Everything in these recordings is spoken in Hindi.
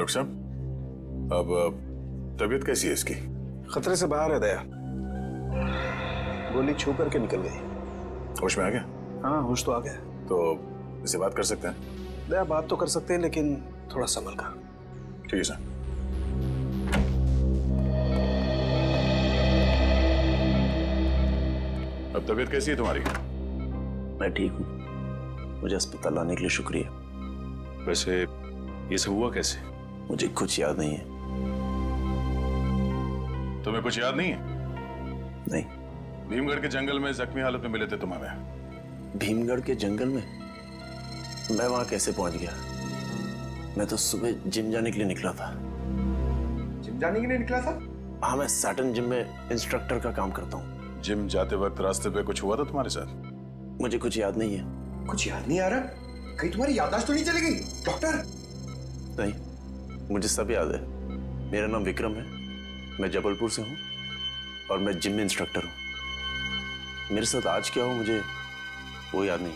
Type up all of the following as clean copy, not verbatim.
डॉक्टर साहब, अब तबीयत कैसी है इसकी? खतरे से बाहर है दया, गोली छू करके निकल गई। होश में आ गया? हाँ, होश तो आ गया। तो इससे बात कर सकते हैं? दया, बात तो कर सकते हैं लेकिन थोड़ा संभल कर। ठीक है सर। अब तबीयत कैसी है तुम्हारी? मैं ठीक हूँ, मुझे अस्पताल लाने के लिए शुक्रिया। वैसे ये सब हुआ कैसे? मुझे कुछ याद नहीं है। तुम्हें कुछ याद नहीं है? नहीं। भीमगढ़ के जंगल में जख्मी हालत में मिले थे तुम हमें। भीमगढ़ के जंगल में? मैं वहां कैसे पहुंच गया? मैं तो सुबह जिम जाने के लिए निकला था। जिम जाने के लिए निकला था? हाँ, मैं सैटर्न जिम में इंस्ट्रक्टर का काम करता हूँ। जिम जाते वक्त रास्ते पे कुछ हुआ था तुम्हारे साथ? मुझे कुछ याद नहीं है। कुछ याद नहीं आ रहा? कहीं तुम्हारी याददाश्त तो नहीं चली गई डॉक्टर? नहीं, मुझे सब याद है। मेरा नाम विक्रम है, मैं जबलपुर से हूँ और मैं जिम में इंस्ट्रक्टर हूँ। मेरे साथ आज क्या हो मुझे वो याद नहीं।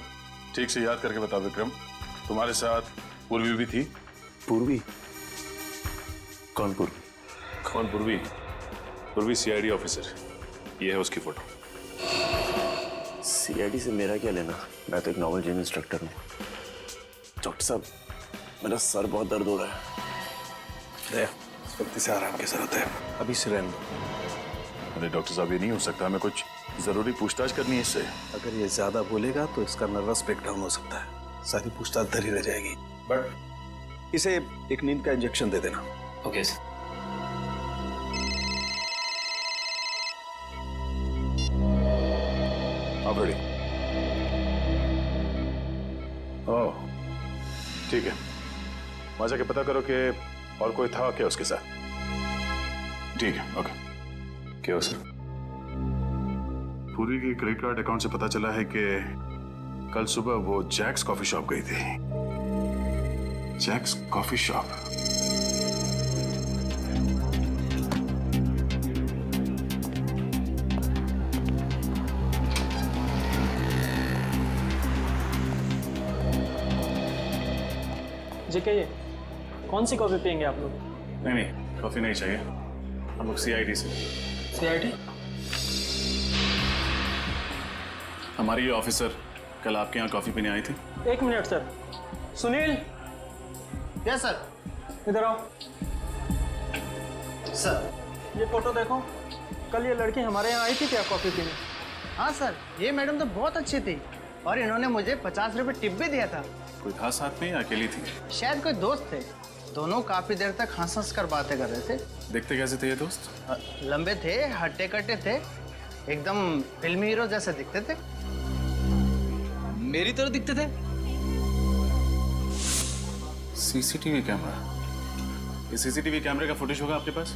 ठीक से याद करके बता विक्रम, तुम्हारे साथ पूर्वी भी थी? पूर्वी? कौन पूर्वी? कौन पूर्वी? पूर्वी सीआईडी ऑफिसर, ये है उसकी फोटो। सीआईडी से मेरा क्या लेना? मैं तो एक नॉर्मल जिम इंस्ट्रक्टर हूँ। डॉक्टर साहब, मेरा सर बहुत दर्द हो रहा है। इस वक्त से आराम की जरूरत है, अभी से रहने दो। अरे डॉक्टर साहब, ये नहीं हो सकता, हमें कुछ जरूरी पूछताछ करनी है इससे। अगर ये ज्यादा बोलेगा तो इसका नर्वस ब्रेकडाउन हो सकता है, सारी पूछताछ धरी रह जाएगी। बट इसे एक नींद का इंजेक्शन दे देना। Okay sir. आप रेडी? ओह ठीक है, वहां जाके पता करो कि और कोई था क्या उसके साथ। ठीक है, ओके। क्या हो सर? पूरी के क्रेडिट कार्ड अकाउंट से पता चला है कि कल सुबह वो जैक्स कॉफी शॉप गई थी। Jacques coffee shop? जेके, ये कौन सी कॉफी पियेंगे आप लोग? नहीं नहीं, कॉफी नहीं चाहिए, हम लोग सीआईडी से। सीआईडी? हमारी ये ऑफिसर कल आपके यहाँ कॉफी पीने आई थी। एक minute sir. Sunil, yes sir. इधर आओ। सर, ये फोटो देखो, कल ये लड़की हमारे यहाँ आई थी क्या कॉफी पीने? हाँ सर, ये मैडम तो बहुत अच्छी थी और इन्होंने मुझे 50 रुपए टिप भी दिया था। कोई था साथ में या अकेली थी? शायद कोई दोस्त थे। दोनों काफी देर तक हंस कर बातें कर रहे थे। देखते कैसे थे ये दोस्त? लंबे थे, हट्टे कट्टे थे, एकदम फिल्मी हीरो जैसे दिखते थे। मेरी तरह दिखते थे? CCTV camera? ये सीसीटीवी कैमरे का फुटेज होगा आपके पास?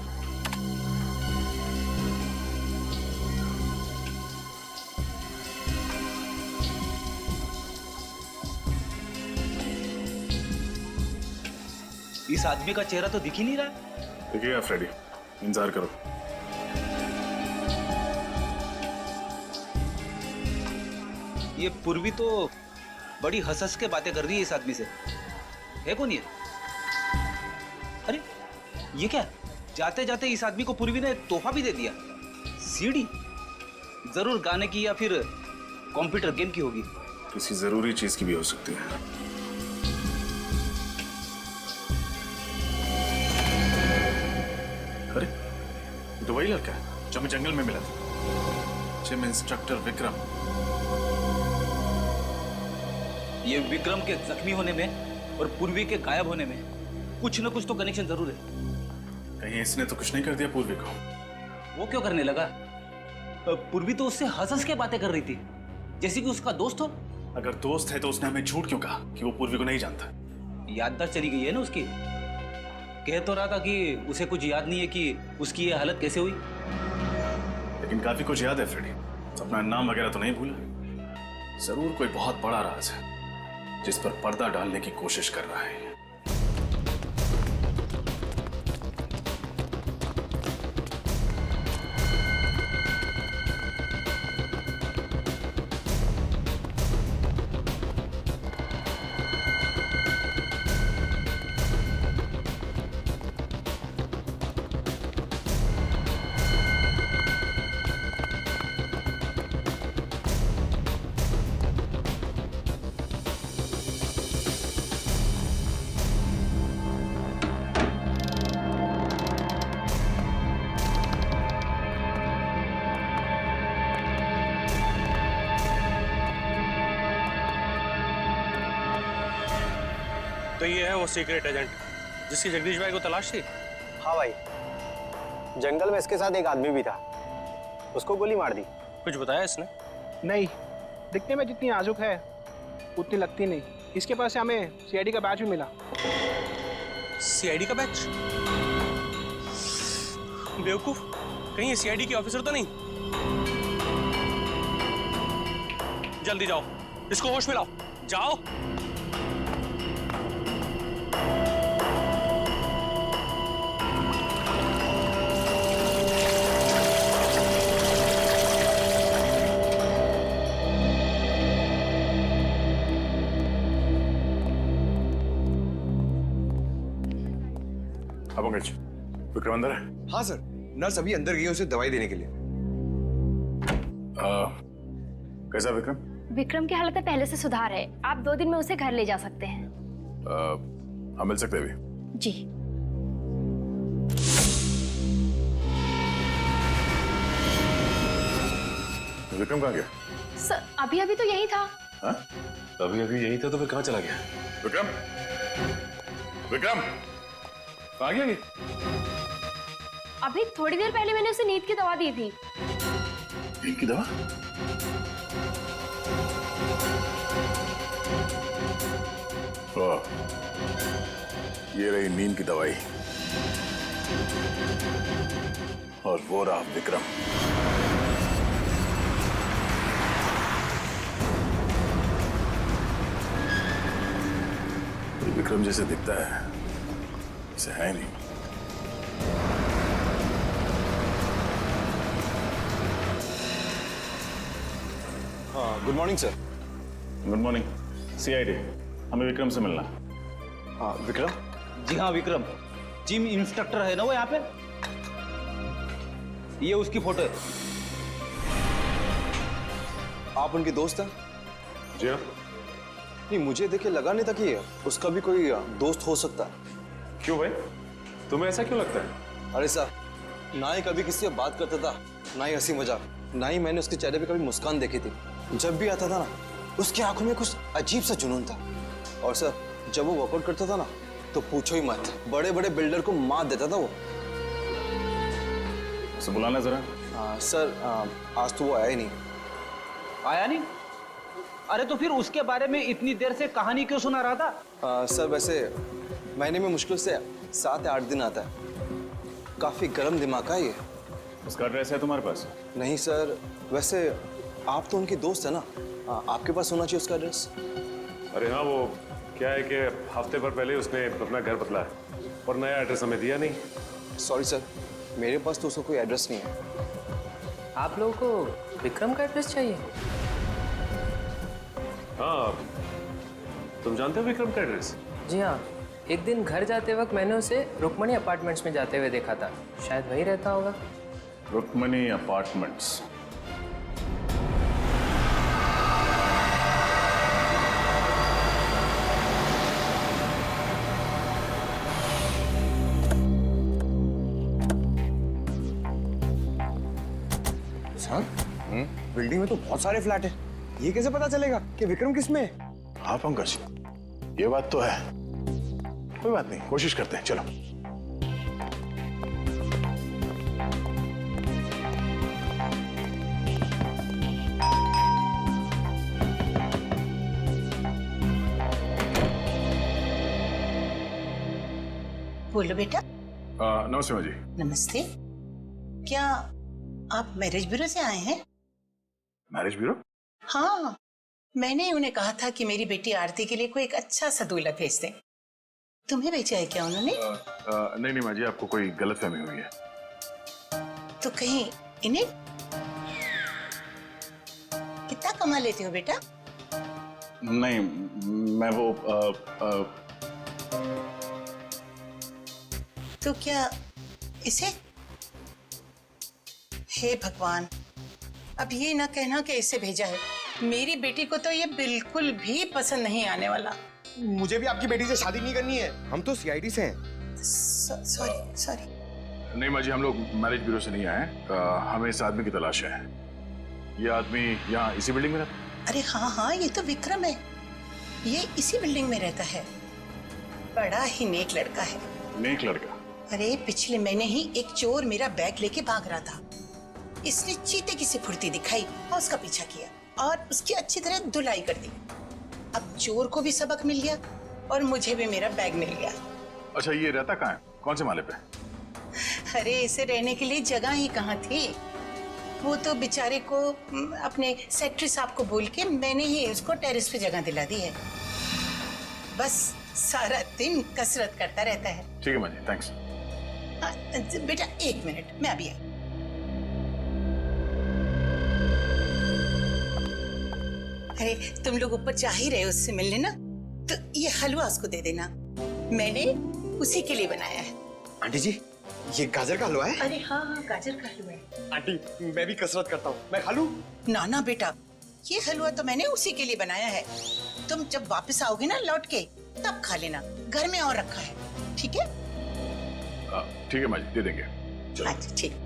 इस आदमी का चेहरा तो दिख ही नहीं रहा। देखिएगा फ्रेडी, इंतजार करो। ये पूर्वी तो बड़ी हंस के बातें कर रही है इस आदमी से। है कौन ये? अरे ये क्या? जाते जाते इस आदमी को पूर्वी ने तोहफा भी दे दिया। सीडी जरूर गाने की या फिर कंप्यूटर गेम की होगी। किसी जरूरी चीज की भी हो सकती है। अरे ये तो वही लड़का है जो हमें जंगल में मिला था, जिम इंस्ट्रक्टर विक्रम। ये विक्रम के जख्मी होने में और पूर्वी के गायब होने में कुछ न कुछ तो कनेक्शन जरूर है। कहीं इसने तो कुछ नहीं कर दिया पूर्वी को? वो क्यों करने लगा? पूर्वी तो उससे हंस के बातें कर रही थी, जैसे कि उसका दोस्त हो। अगर दोस्त है तो उसने हमें झूठ क्यों कहा कि वो पूर्वी को नहीं जानता? याददाश्त चली गई है ना उसकी। कह तो रहा था कि उसे कुछ याद नहीं है कि उसकी ये हालत कैसे हुई। लेकिन काफी कुछ याद है फ्रेडी, अपना नाम वगैरह तो नहीं भूला। जरूर कोई बहुत बड़ा राज है जिस पर पर्दा डालने की कोशिश कर रहा है। तो ये है वो सीक्रेट एजेंट जिसकी जगदीश भाई को तलाश थी। हाँ भाई, जंगल में इसके साथ एक आदमी भी था, उसको गोली मार दी। कुछ बताया इसने? नहीं, दिखने में जितनी नाजुक है उतनी लगती नहीं। इसके पास से हमें सीआईडी का बैच भी मिला। सीआईडी का बैच? बेवकूफ, कहीं ये सीआईडी के ऑफिसर तो नहीं? जल्दी जाओ, इसको होश में लाओ, जाओ। पंकज, विक्रम अंदर है? हाँ सर, नर्स अभी अंदर गई है उसे दवाई देने के लिए। कैसा विक्रम? विक्रम की हालत में पहले से सुधार है। आप 2 दिन में उसे घर ले जा सकते हैं। हम मिल सकते हैं अभी? जी। विक्रम कहाँ गया? सर अभी अभी तो यही था। हाँ? अभी अभी यही था तो फिर कहाँ चला गया? विक्रम, विक्रम कहाँ गया ये? अभी थोड़ी देर पहले मैंने उसे नींद की दवा दी थी। नींद की दवा? ये रही नींद की दवाई और वो रहा विक्रम। विक्रम जैसे दिखता है, इसे है नहीं। हाँ, good morning sir. Good morning. CID, हमें विक्रम से मिलना। हाँ विक्रम? जी हाँ विक्रम, जिम इंस्ट्रक्टर है ना वो यहाँ पे। ये उसकी फोटो है। आप उनके दोस्त हैं? जी हाँ। नहीं, मुझे देखे लगा नहीं था कि उसका भी कोई दोस्त हो सकता है। क्यों भाई, तुम्हें ऐसा क्यों लगता है? अरे साहब, ना ही कभी किसी से बात करता था, ना ही हंसी मजाक, ना ही मैंने उसके चेहरे पे कभी मुस्कान देखी थी। जब भी आता था ना, उसकी आंखों में कुछ अजीब सा जुनून था। और सर, जब वो वर्कआउट करता था ना, तो पूछो ही मत, बड़े बड़े बिल्डर को मात देता था वो। उसे बुलाना जरा। सर, आज तो वो आया ही नहीं। आया नहीं? अरे तो फिर उसके बारे में इतनी देर से कहानी क्यों सुना रहा था? सर वैसे महीने में मुश्किल से 7 या 8 दिन आता है। काफी गर्म दिमाग का ये। उसका एड्रेस है तुम्हारे पास? नहीं सर, वैसे आप तो उनकी दोस्त है ना, आपके पास होना चाहिए उसका एड्रेस। अरे हाँ, वो क्या है कि हफ्ते भर पहले उसने अपना घर बदला है और नया एड्रेस हमें दिया नहीं। सॉरी सर, मेरे पास तो उसका कोई एड्रेस नहीं है। आप लोगों को विक्रम का एड्रेस चाहिए? हाँ, तुम जानते हो विक्रम का एड्रेस? जी हाँ, एक दिन घर जाते वक्त मैंने उसे रुक्मणी अपार्टमेंट्स में जाते हुए देखा था। शायद वहीं रहता होगा। रुक्मणी अपार्टमेंट्स? सर, बिल्डिंग में तो बहुत सारे फ्लैट है, ये कैसे पता चलेगा कि विक्रम किसमें है? हाँ पंकज, ये बात तो है। कोई बात नहीं, कोशिश करते हैं, चलो। बोलो बेटा। नमस्ते माँ जी। नमस्ते। क्या आप मैरिज ब्यूरो से आए हैं? Marriage bureau? हाँ, मैंने उन्हें कहा था कि मेरी बेटी आरती के लिए कोई एक अच्छा सा दूल्हा भेज दें। तुम्हें भेजा है क्या उन्होंने? नहीं नहीं माँ जी, आपको कोई गलतफहमी हुई है। तो कहीं इन्हें? कितना कमा लेते हो बेटा? नहीं, मैं वो तो क्या इसे? हे भगवान, अब ये ना कहना कि इसे भेजा है। मेरी बेटी को तो ये बिल्कुल भी पसंद नहीं आने वाला। मुझे भी आपकी बेटी से शादी नहीं करनी है, हम तो सीआईडी से हैं। Sorry sorry. नहीं माँ जी, हम लोग मैरिज ब्यूरो से नहीं आए। हमें इस आदमी की तलाश है। ये आदमी यहाँ इसी बिल्डिंग में रहता है? अरे हाँ हाँ, ये तो विक्रम है, ये इसी बिल्डिंग में रहता है। बड़ा ही नेक लड़का है। नेक लड़का? अरे पिछले महीने ही एक चोर मेरा बैग लेके भाग रहा था। इसने चीते की सी फुर्ती दिखाई और उसका पीछा किया और उसकी अच्छी तरह धुलाई कर दी। अब चोर को भी सबक मिल गया और मुझे भी मेरा बैग मिल गया। अच्छा, ये रहता कहाँ है? कौन से माले पे? अरे इसे रहने के लिए जगह ही कहाँ थी। वो तो बेचारे को अपने सेक्रेटरी साहब को बोल के मैंने ही उसको टेरेस पे जगह दिला दी है। बस सारा दिन कसरत करता रहता है। ठीक है माँ जी, थैंक्स। बेटा 1 मिनट, मैं अभी आ। अरे तुम लोग ऊपर जा ही रहे हो उससे मिलने ना, तो ये हलवा उसको दे देना, मैंने उसी के लिए बनाया है। आंटी जी, ये गाजर का हलवा है? अरे हाँ हाँ, गाजर का हलवा है। आंटी मैं भी कसरत करता हूँ, मैं खा लूं? ना ना बेटा, ये हलवा तो मैंने उसी के लिए बनाया है। तुम जब वापस आओगे ना लौट के, तब खा लेना, घर में और रखा है। ठीक है? ठीक है माँ जी, दे देंगे। चलो। अच्छा ठीक।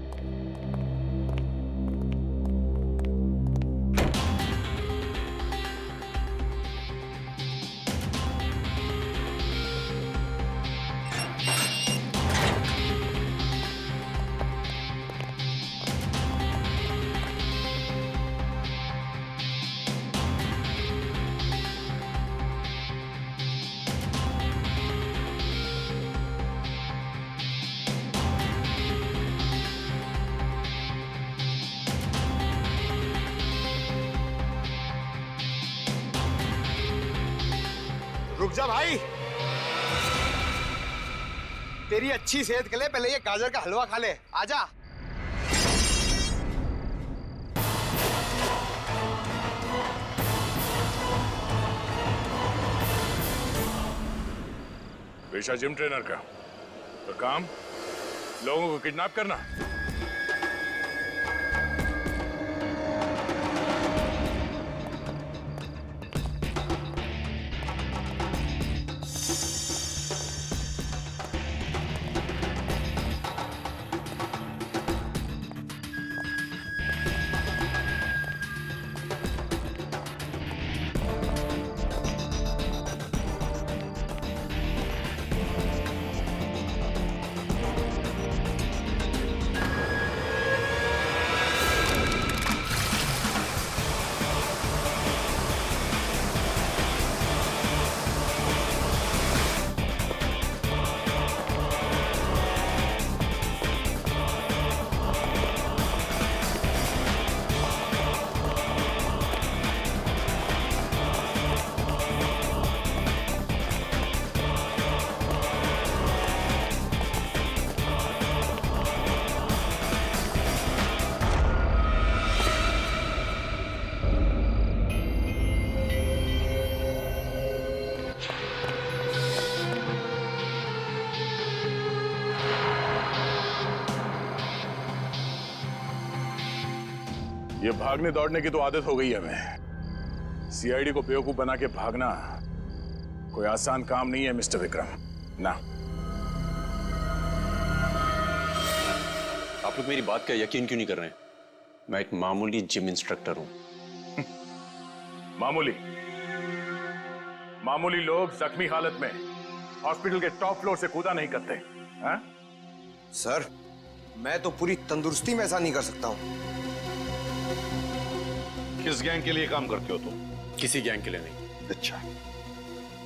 रुक जा भाई, तेरी अच्छी सेहत के लिए पहले ये गाजर का हलवा खा ले। आजा। पेशा जिम ट्रेनर का, तो काम लोगों को किडनैप करना। ये भागने दौड़ने की तो आदत हो गई है हमें। सीआईडी को बेवकूफ बना के भागना कोई आसान काम नहीं है मिस्टर विक्रम। ना, आप लोग मेरी बात का यकीन क्यों नहीं कर रहे हैं? मैं एक मामूली जिम इंस्ट्रक्टर हूं। मामूली लोग जख्मी हालत में हॉस्पिटल के टॉप फ्लोर से कूदा नहीं करते हैं? सर, मैं तो पूरी तंदुरुस्ती में ऐसा नहीं कर सकता हूँ। किस गैंग के लिए काम करते हो तुम? किसी गैंग के लिए नहीं। अच्छा,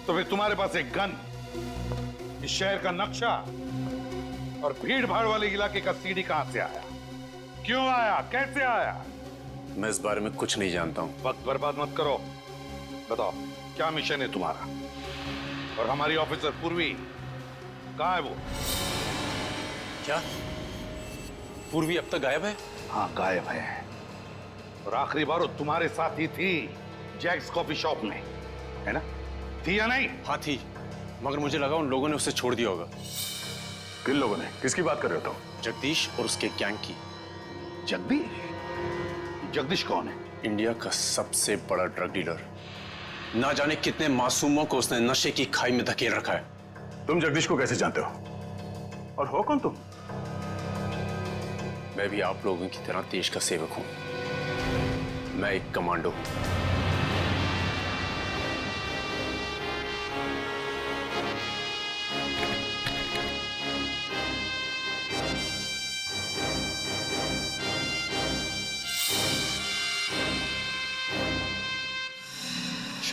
तो फिर तुम्हारे पास एक गन, इस शहर का नक्शा और भीड़ भाड़ वाले इलाके का सीडी कहां से आया? क्यों आया? कैसे आया? मैं इस बारे में कुछ नहीं जानता हूं। वक्त बर्बाद मत करो, बताओ क्या मिशन है तुम्हारा? और हमारी ऑफिसर पूर्वी कहां है वो? क्या पूर्वी अब तक गायब है? हाँ गायब है, और आखिरी बार वो तुम्हारे साथ ही थी जैक्स कॉफी शॉप में, है ना? थी या नहीं? हाँ थी, मगर मुझे लगा उन लोगों ने उसे छोड़ दिया होगा। किन लोगों ने? किसकी बात कर रहे हो तुम? जगदीश और उसके गैंग की। जगदीश? जगदीश कौन है? इंडिया का सबसे बड़ा ड्रग डीलर। ना जाने कितने मासूमों को उसने नशे की खाई में धकेल रखा है। तुम जगदीश को कैसे जानते हो? और हो कौन तुम? मैं भी आप लोगों की तरह देश का सेवक हूं। मैं एक कमांडो हूं।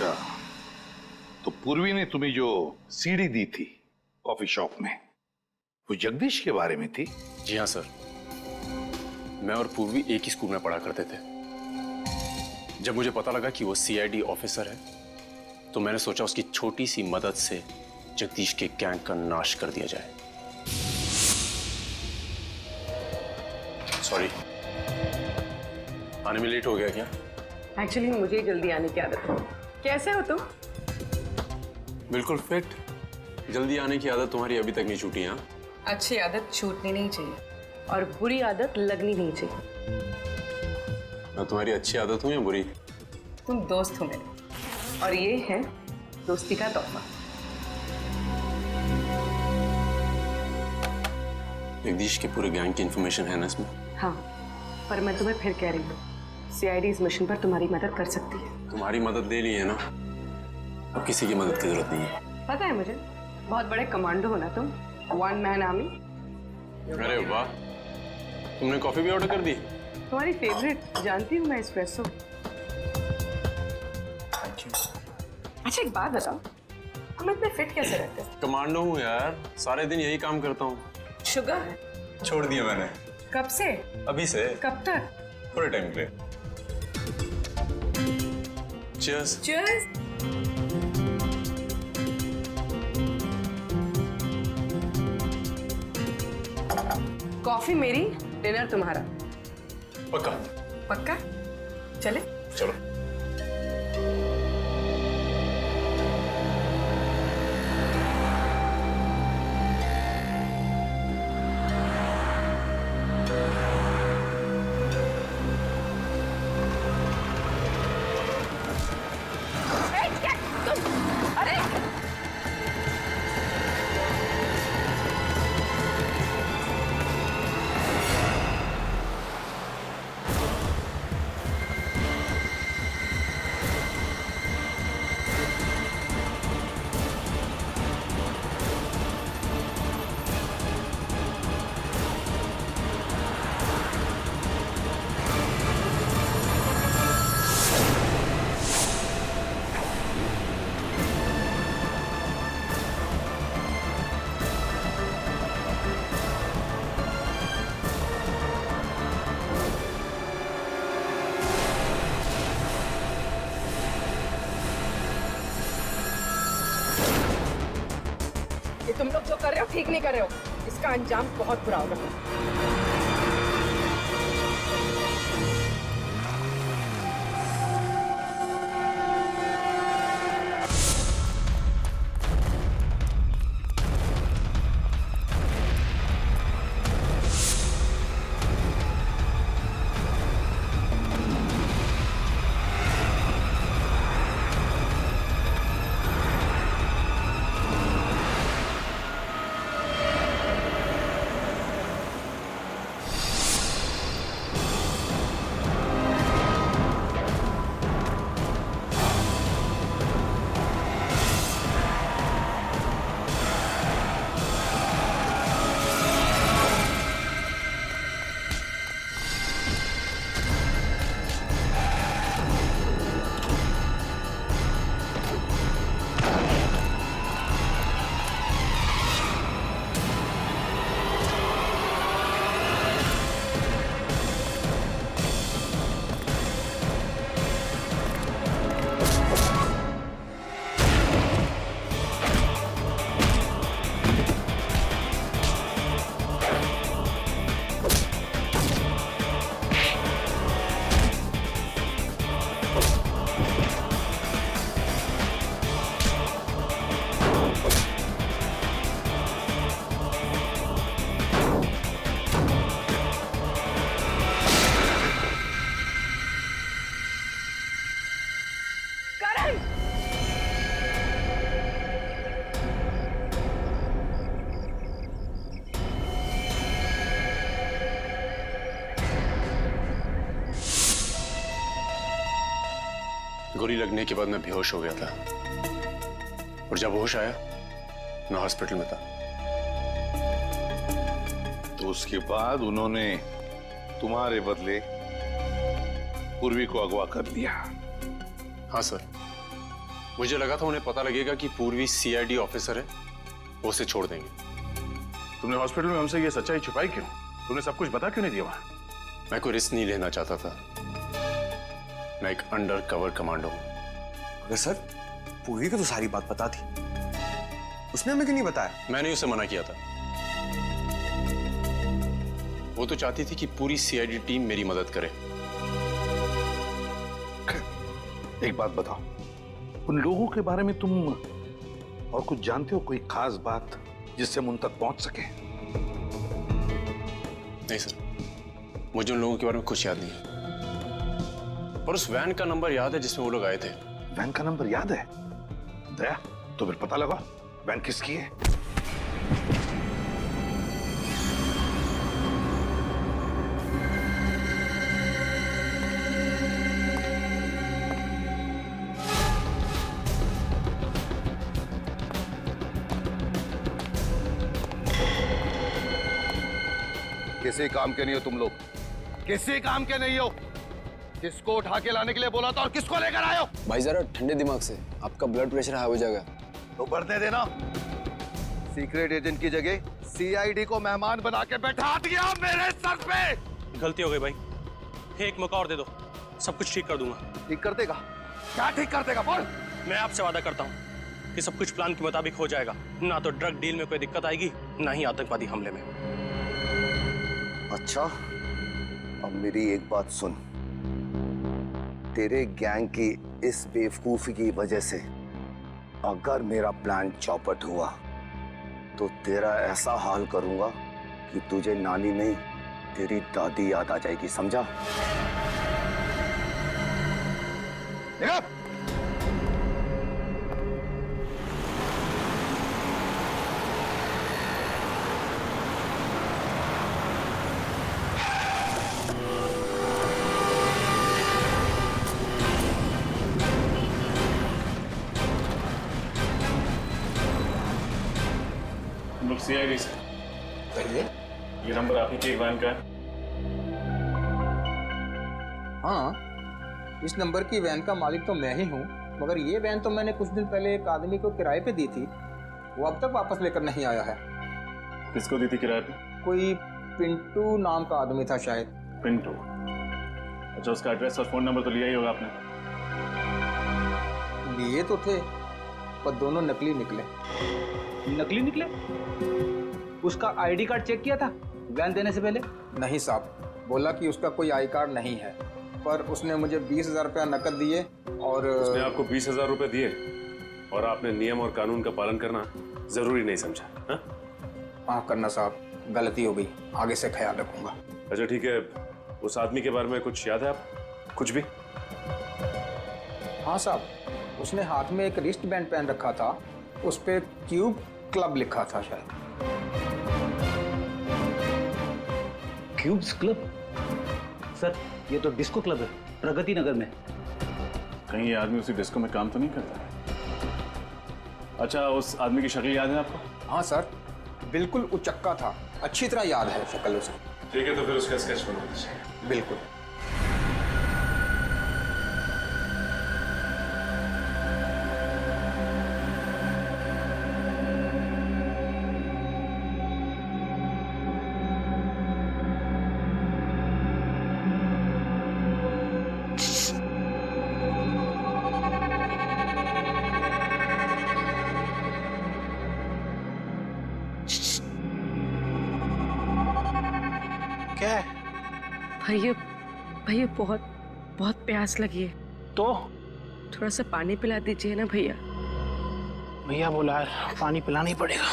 अच्छा, तो पूर्वी ने तुम्हें जो सीडी दी थी कॉफी शॉप में, वो जगदीश के बारे में थी? जी हाँ सर, मैं और पूर्वी एक ही स्कूल में पढ़ा करते थे। जब मुझे पता लगा कि वो सीआईडी ऑफिसर है, तो मैंने सोचा उसकी छोटी सी मदद से जगदीश के गैंग का नाश कर दिया जाए। सॉरी, आने में लेट हो गया क्या? एक्चुअली मुझे जल्दी आने की आदत है। कैसे हो तुम? बिल्कुल फिट। जल्दी आने की आदत तुम्हारी अभी तक नहीं छूटी? हाँ, अच्छी आदत छूटनी नहीं चाहिए और बुरी आदत लगनी नहीं चाहिए। मैं तुम्हारी अच्छी आदत हूँ या बुरी? तुम दोस्त हो मेरे, और ये है दोस्ती का तोहफा। जगदीश के पूरे गैंग की इंफॉर्मेशन है ना इसमें? हाँ, पर मैं तुम्हें फिर कह रही हूँ, सीआईडी इस मिशन पर तुम्हारी मदद कर सकती है। तुम्हारी मदद ले ली है ना, अब किसी की मदद की जरूरत नहीं है। पता है मुझे, बहुत बड़े कमांडो हो ना तुम, वन मैन आर्मी। अरे वाह, तुमने कॉफी भी ऑर्डर कर दी? तुम्हारी फेवरेट, जानती हूँ मैं, एस्प्रेसो। अच्छा एक बात बताओ, हम इतने फिट कैसे रहते हो? कमांडो हूँ यार, सारे दिन यही काम करता हूँ। शुगर छोड़ दिया मैंने। कब से? अभी से। कब तक? थोड़े टाइम के लिए। Cheers. Cheers. कॉफी मेरी, डिनर तुम्हारा। पक्का? पक्का? चले? चलो। तुम लोग जो कर रहे हो ठीक नहीं कर रहे हो, इसका अंजाम बहुत बुरा होगा। गोली लगने के बाद मैं बेहोश हो गया था और जब होश आया मैं हॉस्पिटल में था। तो उसके बाद उन्होंने तुम्हारे बदले पूर्वी को अगवा कर लिया? हाँ सर, मुझे लगा था उन्हें पता लगेगा कि पूर्वी सीआईडी ऑफिसर है, वो उसे छोड़ देंगे। तुमने हॉस्पिटल में हमसे ये सच्चाई छुपाई क्यों? तुमने सब कुछ बता क्यों नहीं दिया वहां? मैं कोई रिस्क नहीं लेना चाहता था। मैं एक अंडर कवर कमांडो हूं। अगर सर पूर्वी को तो सारी बात पता थी, उसने हमें क्यों नहीं बताया? मैंने उसे मना किया था। वो तो चाहती थी कि पूरी सीआईडी टीम मेरी मदद करे। एक बात बताओ, उन लोगों के बारे में तुम और कुछ जानते हो? कोई खास बात जिससे हम उन तक पहुंच सके? नहीं सर, मुझे उन लोगों के बारे में कुछ याद नहीं है, पर उस वैन का नंबर याद है जिसमें वो लोग आए थे। वैन का नंबर याद है? दया, तो फिर पता लगा वैन किसकी है। किसी काम के नहीं हो तुम लोग, किसी काम के नहीं हो। किसको उठा के लाने के लिए बोला था और किसको लेकर आए हो? भाई जरा ठंडे दिमाग से, आपका ब्लड प्रेशर हाई हो जाएगा। तो बढ़ने देना। सीक्रेट एजेंट की जगह सीआईडी को मेहमान बना के बैठा दिया मेरे सर पे। गलती हो गई भाई, एक मौका और दे दो, सब कुछ ठीक कर दूंगा। ठीक कर देगा? क्या ठीक कर देगा बोल? मैं आपसे वादा करता हूँ कि सब कुछ प्लान के मुताबिक हो जाएगा। ना तो ड्रग डील में कोई दिक्कत आएगी, ना ही आतंकवादी हमले में। अच्छा, अब मेरी एक बात सुन। तेरे गैंग की इस बेवकूफी की वजह से अगर मेरा प्लान चौपट हुआ तो तेरा ऐसा हाल करूंगा कि तुझे नानी नहीं तेरी दादी याद आ जाएगी, समझा? सीआईडी से कहिए। ये नंबर आप ही के वैन का है? हाँ, इस नंबर की वैन का मालिक तो मैं ही हूँ, मगर ये वैन तो मैंने कुछ दिन पहले एक आदमी को किराए पे दी थी, वो अब तक वापस लेकर नहीं आया है। किसको दी थी किराए पे? कोई पिंटू नाम का आदमी था शायद। पिंटू? अच्छा, उसका एड्रेस और फोन नंबर तो लिया ही होगा आपने? लिए तो थे, पर दोनों नकली निकले। नकली निकले? उसका आईडी कार्ड चेक किया था वैन देने से पहले? नहीं साहब, बोला कि उसका कोई आई कार्ड नहीं है, पर उसने मुझे 20,000 रुपया नकद दिए और उसने आपको 20,000 रुपए दिए और आपने नियम और कानून का पालन करना जरूरी नहीं समझा? माफ करना साहब, गलती हो गई, आगे से ख्याल रखूंगा। अच्छा ठीक है, उस आदमी के बारे में कुछ याद है आप? कुछ भी? हाँ साहब, उसने हाथ में एक रिस्ट बैंड पहन रखा था, उस पे क्यूब क्लब लिखा था शायद। Cubes club? सर, ये तो डिस्को क्लब है प्रगति नगर में। कहीं ये आदमी उसी डिस्को में काम तो नहीं करता है? अच्छा, उस आदमी की शक्ल याद है आपको? हाँ सर, बिल्कुल उचक्का था, अच्छी तरह याद है शक्ल उसे। ठीक है, तो फिर उसका स्केच बना दीजिए। बिल्कुल। क्या है? भैया बहुत बहुत प्यास लगी है, तो थोड़ा सा पानी पिला दीजिए ना भैया। भैया बोला पानी पिलाना ही पड़ेगा।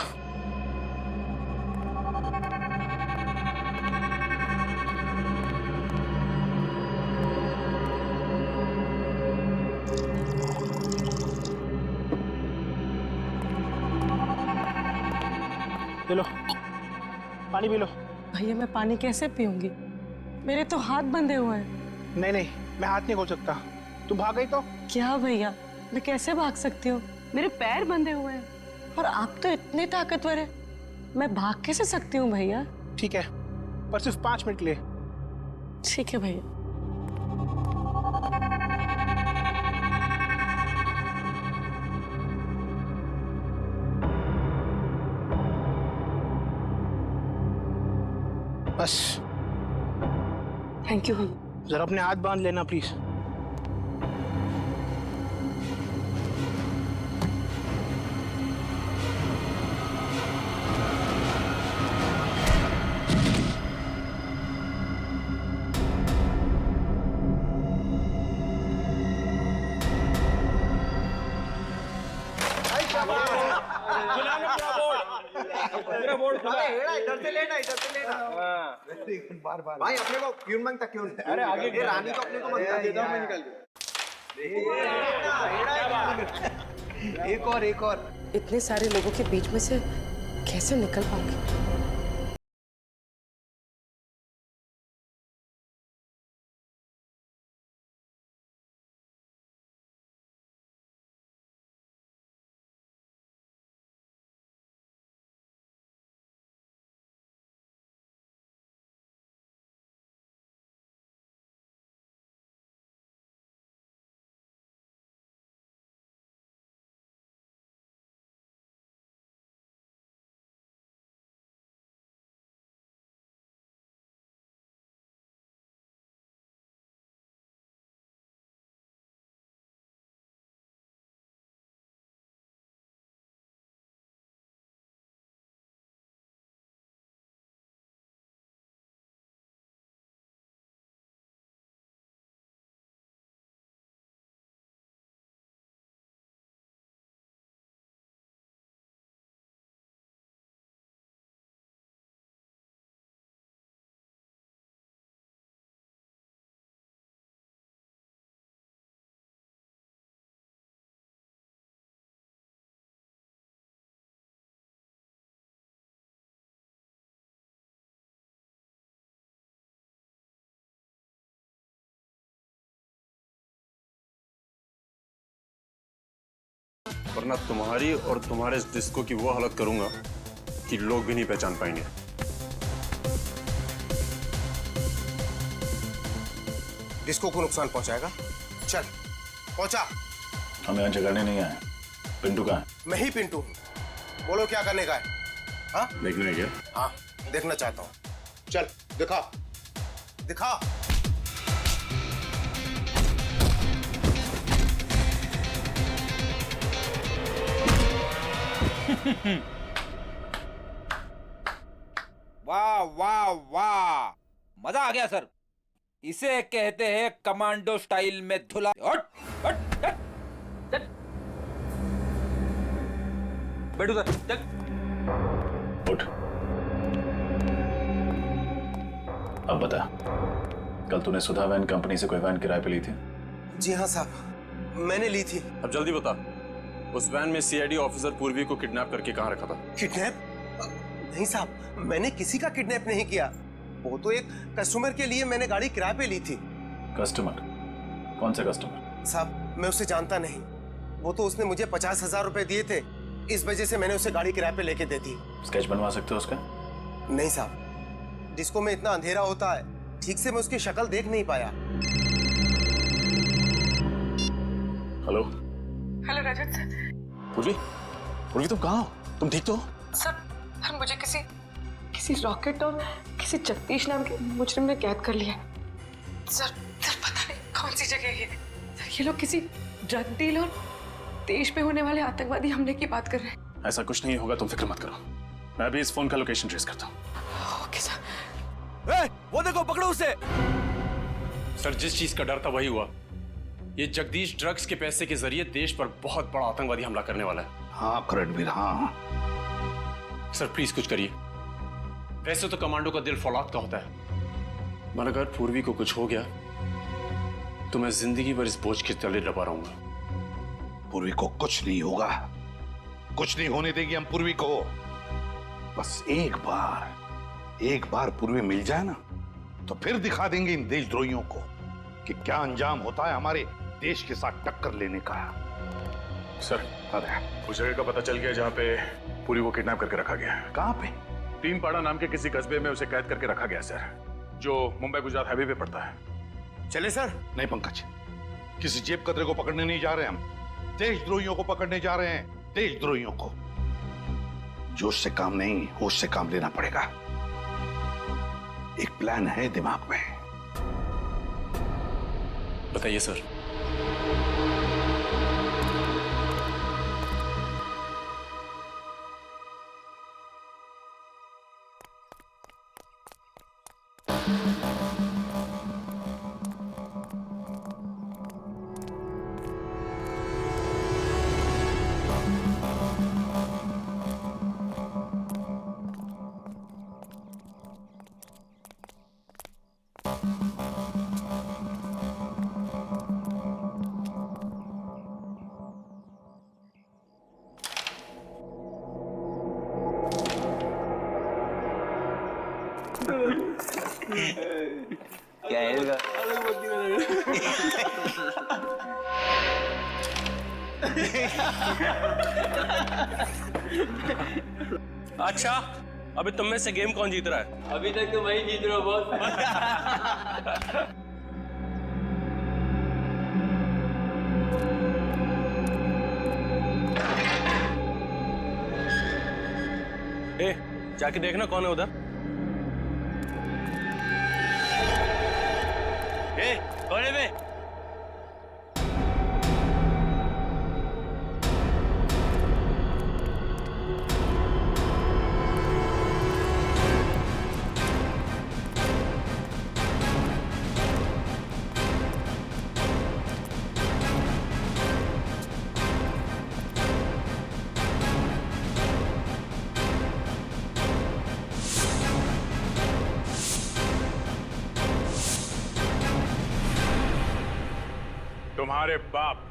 ले लो, पानी पी लो। भैया मैं पानी कैसे पीऊंगी, मेरे तो हाथ बंधे हुए हैं। नहीं नहीं, मैं हाथ नहीं खोल सकता। तू भाग गई तो? क्या भैया, मैं कैसे भाग सकती हूँ, मेरे पैर बंधे हुए हैं और आप तो इतने ताकतवर हैं, मैं भाग कैसे सकती हूँ भैया? ठीक है, पर सिर्फ 5 मिनट ले। ठीक है भैया। बस। Thank you. जरा अपने हाथ बांध लेना प्लीज। इधर से लेना, इधर से लेना। बार बार भाई अपने को क्यों मांगता क्यों? अरे आगे ये रानी को अपने को मांगता दे दो, मैं निकाल दूं। एक और इतने सारे लोगों के बीच में से कैसे निकल पाऊंगी? वरना तुम्हारी और तुम्हारे इस डिस्को की वो हालत करूंगा कि लोग भी नहीं पहचान पाएंगे। डिस्को को नुकसान पहुंचाएगा? चल पहुंचा। हम यहाँ झगड़ने नहीं आए। पिंटू कहाँ है? मैं ही पिंटू। बोलो क्या करने का है? हाँ देखने क्या? हाँ देखना चाहता हूँ। चल दिखा दिखा। वाह वाह वाह, मजा आ गया सर। इसे कहते हैं कमांडो स्टाइल में धुला। बैठो सर, चल उठ। अब बता, कल तूने सुधा वैन कंपनी से कोई वैन किराए पे ली थी? जी हाँ साहब, मैंने ली थी। अब जल्दी बता, उस वैन में सीआईडी ऑफिसर पूर्वी को किडनैप करके कहाँ रखा था? किडनैप? नहीं साहब, मैंने किसी का किडनैप नहीं किया। वो तो एक कस्टमर के लिए मैंने गाड़ी किराए पे ली थी। कस्टमर? कौन सा कस्टमर? साहब मैं उसे जानता नहीं। वो तो उसने मुझे 50,000 रुपए दिए थे, इस वजह से मैंने उसे गाड़ी किराए पे लेके दे दी। स्केच बनवा सकते हो उसका? नहीं साहब, डिस्को में इतना अंधेरा होता है, ठीक से मैं उसकी शक्ल देख नहीं पाया। हेलो हेलो रजत सर। पूर्वी, पूर्वी तुम कहाँ हो? तुम ठीक तो हो? सर मुझे किसी रॉकेट और किसी जगदीश नाम के मुजरिम ने कैद कर लिया। सर पता नहीं कौन सी जगह है ये। सर ये लोग किसी ड्रग डील और देश में होने वाले आतंकवादी हमले की बात कर रहे हैं। ऐसा कुछ नहीं होगा, तुम फिक्र मत करो। मैं अभी इस फोन का लोकेशन ट्रेस करता हूँ। Okay sir. वो देखो, पकड़ो उसे। सर जिस चीज का डर था वही हुआ। ये जगदीश ड्रग्स के पैसे के जरिए देश पर बहुत बड़ा आतंकवादी हमला करने वाला है। हाँ रणवीर, हाँ। सर प्लीज कुछ करिए। वैसे तो कमांडो का दिल फौलाद का होता है, मगर अगर पूर्वी को कुछ हो गया तो मैं जिंदगी भर इस बोझ के तले दबा रहूंगा। पूर्वी को कुछ नहीं होगा, कुछ नहीं होने देगी हम पूर्वी को। बस एक बार पूर्वी मिल जाए ना, तो फिर दिखा देंगे इन देशद्रोहियों को कि क्या अंजाम होता है हमारे देश के साथ टक्कर लेने का। सर उस जगह का पता चल गया जहाँ पे पूरी को किडनैप करके रखा गया है। कहाँ पे? तीनपाड़ा नाम के किसी कस्बे में उसे कैद करके रखा गया सर, जो मुंबई गुजरात हाईवे पे पड़ता है। चले सर? नहीं पंकज, किसी जेब कतरे को पकड़ने नहीं जा रहे हम, देशद्रोहियों को पकड़ने जा रहे हैं। देशद्रोहियों को। जोश से काम नहीं, होश से काम लेना पड़ेगा। एक प्लान है दिमाग में। बताइए सर। क्या है अच्छा, अभी तुम में से गेम कौन जीत रहा है? अभी तक तो वही जीत रहा हूँ बॉस। ए, जाके देखना कौन है उधर। ए, कौन है बे? तुम्हारे बाप।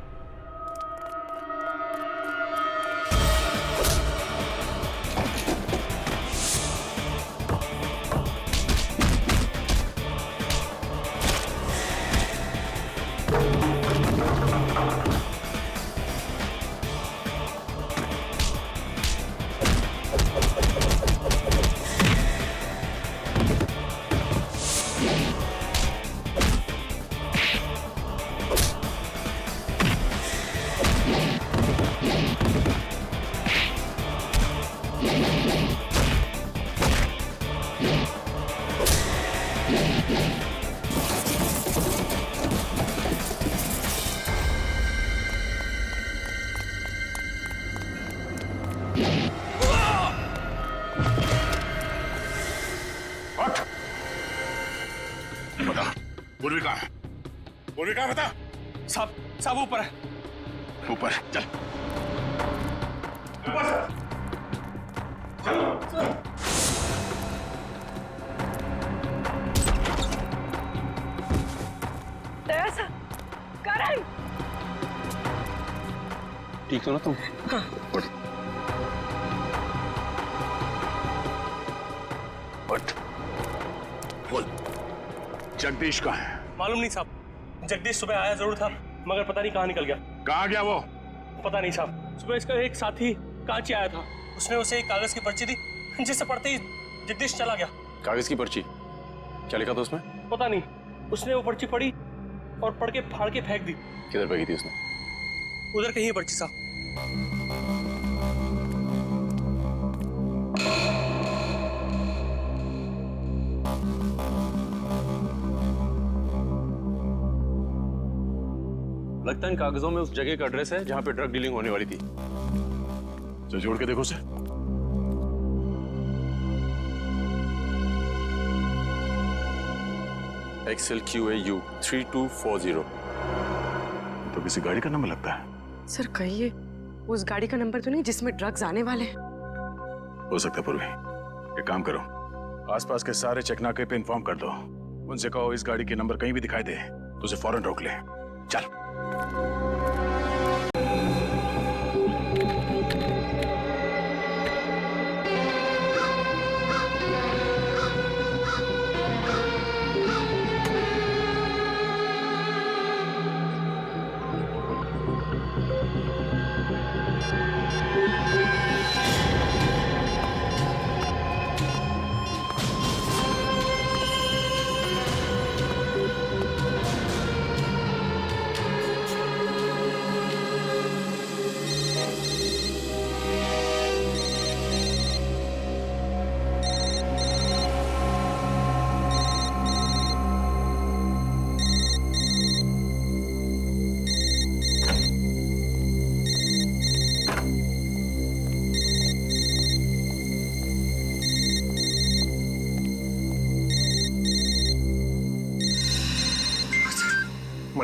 पूर्वी कहाँ है? पूर्वी कहाँ बता? सब ऊपर है। ऊपर चल। ऊपर चल। ऐसा करण। ठीक हो ना तुम? हाँ। उठ। बोल, जगदीश कहाँ है? मालूम नहीं साहब। जगदीश सुबह आया जरूर था, मगर पता नहीं कहाँ निकल गया। कहाँ गया वो? पता नहीं साहब। सुबह इसका एक साथी कांची आया था, उसने उसे एक कागज की पर्ची दी, जिसे पढ़ते ही जगदीश चला गया। कागज की पर्ची? क्या लिखा था उसमें? पता नहीं, उसने वो पर्ची पढ़ी और पढ़ के फाड़ के फेंक दी। किधर फेंकी थी उसने? उधर कहीं है पर्ची साहब। लगता है इन कागजों में उस जगह का एड्रेस है जहां पे ड्रग डीलिंग होने वाली थी। तो जोड़ के देखो सर। XLQAU 3240। तो किसी गाड़ी का नंबर लगता है। सर कहिए, उस गाड़ी का नंबर तो नहीं जिसमें ड्रग्स आने वाले हैं? हो सकता है पूर्वी। एक काम करो, आसपास के सारे चेकनाके पे इन्फॉर्म कर दो। उनसे कहो इस गाड़ी के नंबर कहीं भी दिखाई दे तो उसे फौरन रोक ले। चल।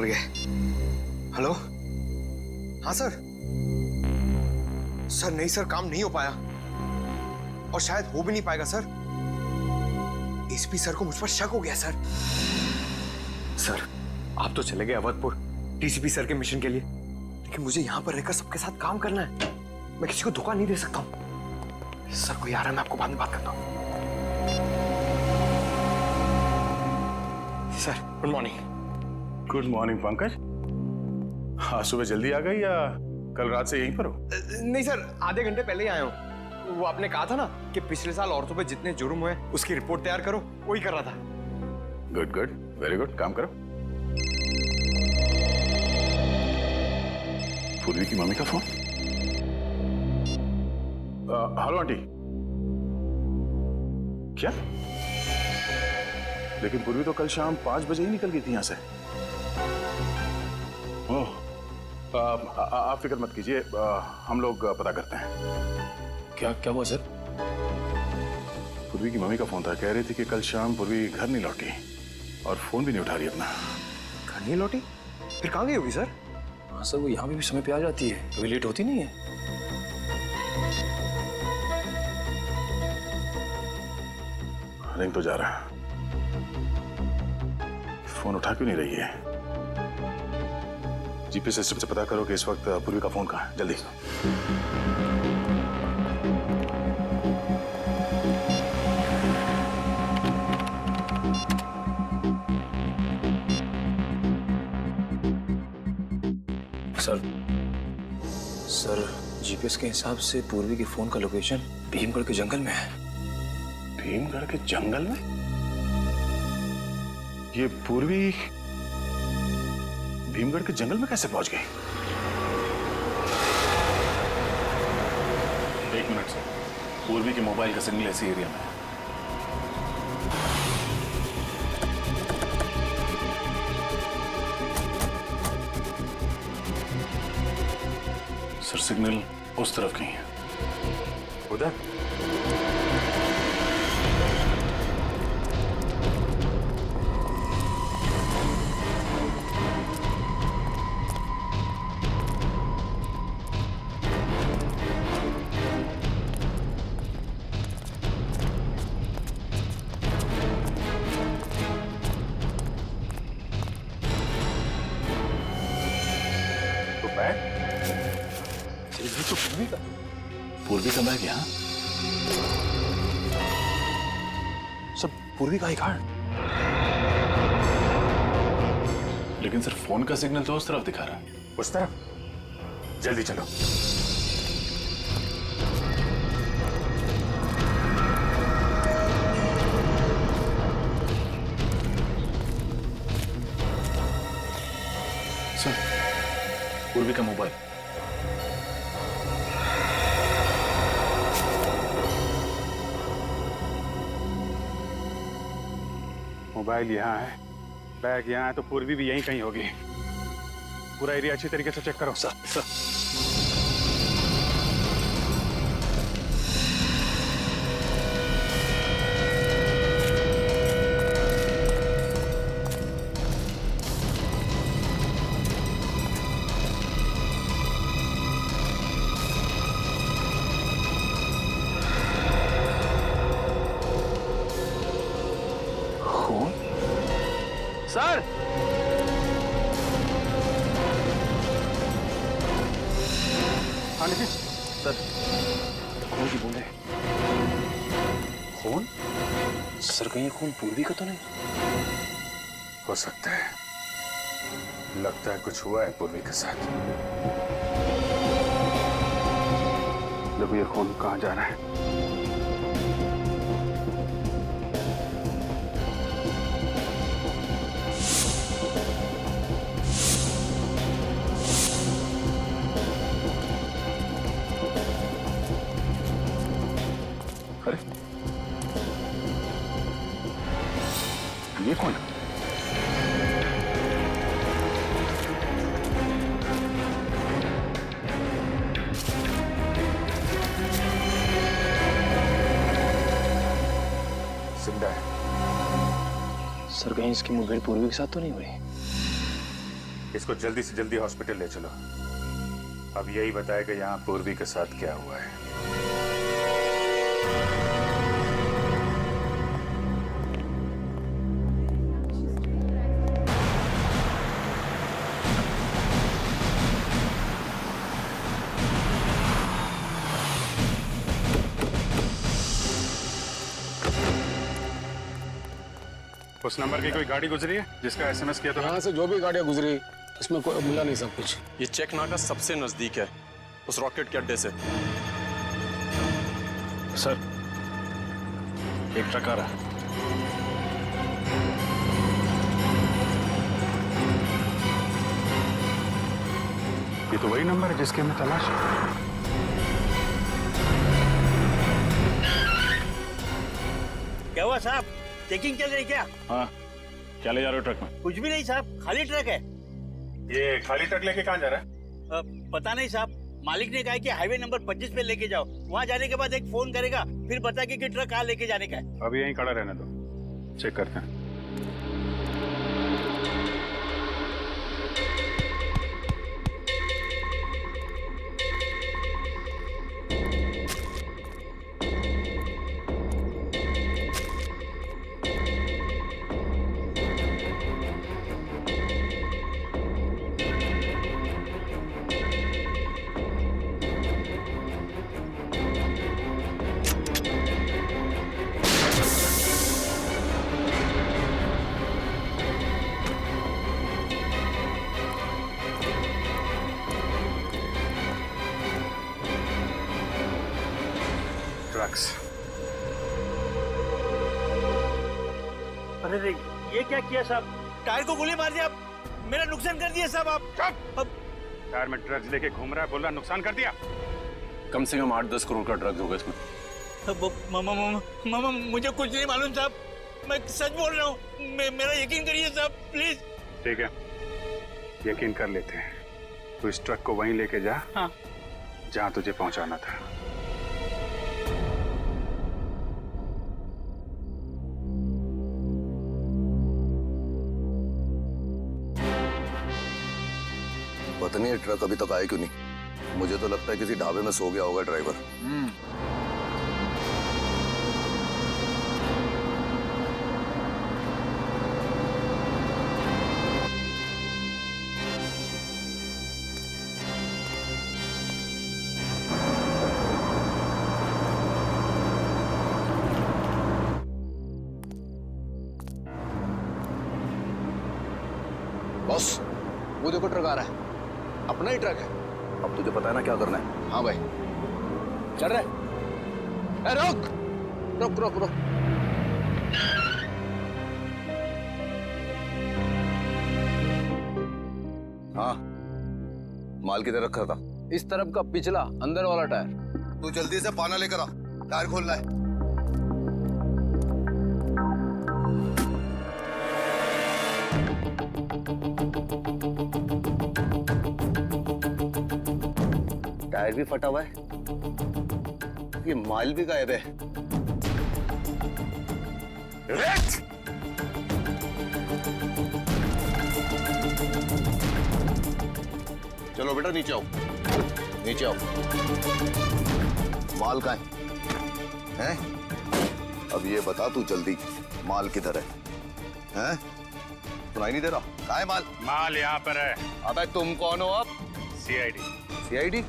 संभल गए। हेलो, हाँ सर। सर नहीं सर, काम नहीं हो पाया और शायद हो भी नहीं पाएगा सर। एसपी सर को मुझ पर शक हो गया सर। सर आप तो चले गए अवधपुर डीसीपी सर के मिशन के लिए, लेकिन मुझे यहाँ पर रहकर सबके साथ काम करना है। मैं किसी को धोखा नहीं दे सकता हूँ। सर कोई आ रहा है, मैं आपको बाद में बात करता हूँ। Sir good morning. Good morning Pankaj. हाँ, सुबह जल्दी आ गई या कल रात से यहीं पर हो? नहीं सर, आधे घंटे पहले ही आया हूँ। वो आपने कहा था ना कि पिछले साल औरतों पे जितने जुर्म हुए उसकी रिपोर्ट तैयार करो, वही कर रहा था। गुड गुड, वेरी गुड, काम करो। पूर्वी की मम्मी का फोन। Hello aunty. क्या? लेकिन पूर्वी तो कल शाम 5 बजे ही निकल गई थी यहां से। ओह, आप फिक्र मत कीजिए, हम लोग पता करते हैं। क्या क्या हुआ सर? पूर्वी की मम्मी का फोन था, कह रही थी कि कल शाम पूर्वी घर नहीं लौटी और फोन भी नहीं उठा रही अपना। घर नहीं लौटी? फिर कहाँ गई होगी सर? हाँ सर, वो यहाँ भी समय पे आ जाती है, कभी लेट होती नहीं है। रिंग तो जा रहा है, फोन उठा क्यों नहीं रही है? जीपीएस सिस्टम से पता करो कि इस वक्त पूर्वी का फोन कहाँ है, जल्दी। सर जीपीएस के हिसाब से पूर्वी के फोन का लोकेशन भीमगढ़ के जंगल में है। भीमगढ़ के जंगल में? ये पूर्वी भीमगढ़ के जंगल में कैसे पहुंच गई? एक मिनट से, पूर्वी के मोबाइल का सिग्नल ऐसी एरिया में है। सर सिग्नल उस तरफ कहीं है। उधर? पूर्वी का बैग यहाँ? सब पूर्वी का ही कार्ड, लेकिन सर फोन का सिग्नल तो उस तरफ दिखा रहा है। उस तरफ? जल्दी चलो। सर पूर्वी का मोबाइल। मोबाइल यहाँ है, बैग यहाँ है, तो पूर्वी भी यहीं कहीं होगी। पूरा एरिया अच्छी तरीके से चेक करो। सर सर हाँ निखिल सर, खून की बूंदें। खून? सर कहीं खून पूर्वी का तो नहीं? हो सकता है, लगता है कुछ हुआ है पूर्वी के साथ। देखो ये खून कहाँ जा रहा है। अरे ये कौन है? सर कहीं इसकी मुठभेड़ पूर्वी के साथ तो नहीं हुई? इसको जल्दी से जल्दी हॉस्पिटल ले चलो। अब यही बताएगा यहाँ पूर्वी के साथ क्या हुआ है। उस नंबर की कोई गाड़ी गुजरी है जिसका एसएमएस किया था? यहाँ से जो भी गाड़ियाँ गुजरी उसमें कोई मिला नहीं सब कुछ। ये चेक नाका सबसे नजदीक है उस रॉकेट के अड्डे से। सर, एक ट्रक आ रहा है। ये तो वही नंबर है जिसकी हमें तलाश है। क्या हुआ साहब, चेकिंग चल रही क्या? हाँ, क्या ले जा रहे हो ट्रक में? कुछ भी नहीं साहब, खाली ट्रक है। ये खाली ट्रक लेके कहाँ जा रहा है? पता नहीं साहब, मालिक ने कहा कि हाईवे नंबर 25 पे लेके जाओ, वहाँ जाने के बाद एक फोन करेगा, फिर बता कि ट्रक कहाँ लेके जाने का है। अभी यहीं खड़ा रहने दो, चेक करते हैं। अरे ये क्या किया साहब, टायर को गोली मार दिया, मेरा नुकसान कर दिया साहब आप। टायर में ड्रग्स लेके घूम रहा है, बोल रहा नुकसान कर दिया। कम से कम 8-10 करोड़ का ड्रग्स होगा इसमें। मामा मुझे कुछ नहीं मालूम साहब, मैं सच बोल रहा हूँ, मेरा यकीन करिए साहब प्लीज। ठीक है, यकीन कर लेते हैं। तो इस ट्रक को वहीं लेके जा। हाँ। जहाँ तुझे पहुंचाना था। पता नहीं ये ट्रक अभी तक आया क्यों नहीं। मुझे तो लगता है किसी ढाबे में सो गया होगा ड्राइवर। बॉस, वो देखो ट्रक आ रहा है, अपना ही ट्रक है। अब तुझे पता है ना क्या करना है? हाँ भाई, चल रहा है। रुक रुक रुक रुक। हाँ, माल किधर रखा था? इस तरफ का पिछला अंदर वाला टायर। तू जल्दी से पाना लेकर आ, टायर खोलना है। टायर भी फटा हुआ है, ये माल भी गायब है। चलो बेटा नीचे आओ, नीचे आओ। माल कहाँ है? हैं? अब ये बता तू जल्दी, माल किधर है? हैं? सुनाई नहीं दे रहा? कहाँ है माल? माल यहाँ पर है। अबे तुम कौन हो अब? सीआईडी। सीआईडी?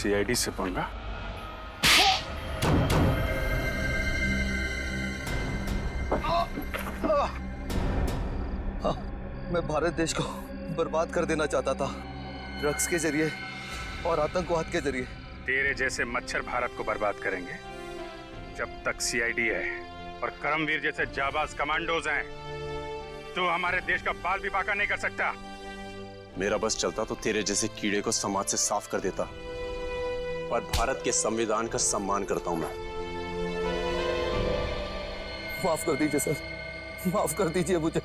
सीआईडी से पंगा? मैं भारत देश को बर्बाद कर देना चाहता था, ड्रग्स के जरिए और आतंकवाद के जरिए। तेरे जैसे मच्छर भारत को बर्बाद करेंगे। जब तक सीआईडी है और करमवीर जैसे जाबाज कमांडोज हैं, तो हमारे देश का बाल भी बाका नहीं कर सकता। मेरा बस चलता तो तेरे जैसे कीड़े को समाज से साफ कर देता, पर भारत के संविधान का सम्मान करता हूं मैं। माफ कर दीजिए सर, माफ कर दीजिए मुझे।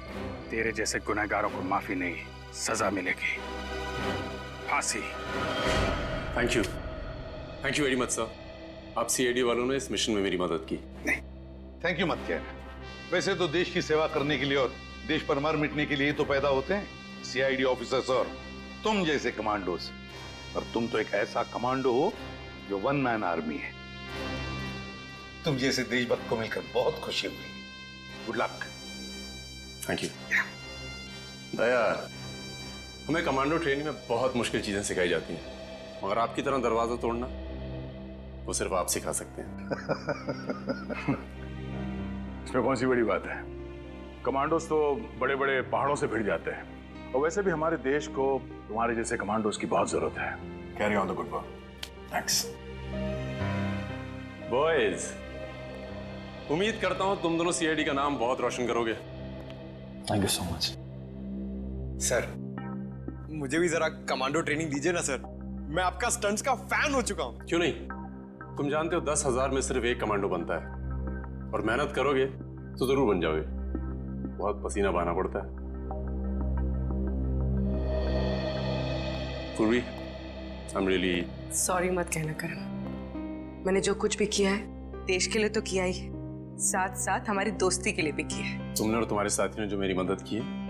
तेरे जैसे गुनहगारों को माफी नहीं, सजा मिलेगी, फांसी। Thank you very much sir. आप सीआईडी वालों ने इस मिशन में मेरी मदद की। नहीं, थैंक यू मत कहना। वैसे तो देश की सेवा करने के लिए और देश पर मार मिटने के लिए तो पैदा होते हैं सीआईडी ऑफिसर्स और तुम जैसे कमांडोज। और तुम तो एक ऐसा कमांडो हो जो वन मैन आर्मी है। तुम जैसे देशभक्त को मिलकर बहुत खुशी हुई। Good luck. Thank you. Daya, हमें कमांडो ट्रेनिंग में बहुत मुश्किल चीजें सिखाई जाती हैं, मगर आपकी तरह दरवाजा तोड़ना वो सिर्फ आप सिखा सकते हैं। इसमें कौन सी बड़ी बात है? कमांडोज तो बड़े बड़े पहाड़ों से भिड़ जाते हैं, और वैसे भी हमारे देश को तुम्हारे जैसे कमांडोज की बहुत जरूरत है। Carry on the good work. Thanks boys. उम्मीद करता हूं तुम दोनों सीआईडी का नाम बहुत रोशन करोगे। Thank you so much sir. मुझे भी जरा कमांडो ट्रेनिंग दीजिए ना सर, मैं आपका स्टंट्स का फैन हो चुका हूं। क्यों नहीं? तुम जानते हो 10,000 में सिर्फ एक कमांडो बनता है, और मेहनत करोगे तो जरूर बन जाओगे। बहुत पसीना बहाना पड़ता है। पूर्वी, I'm really सॉरी मत कहना करण, मैंने जो कुछ भी किया है देश के लिए तो किया ही, साथ साथ हमारी दोस्ती के लिए भी किया है। तुमने और तुम्हारे साथी ने जो मेरी मदद की है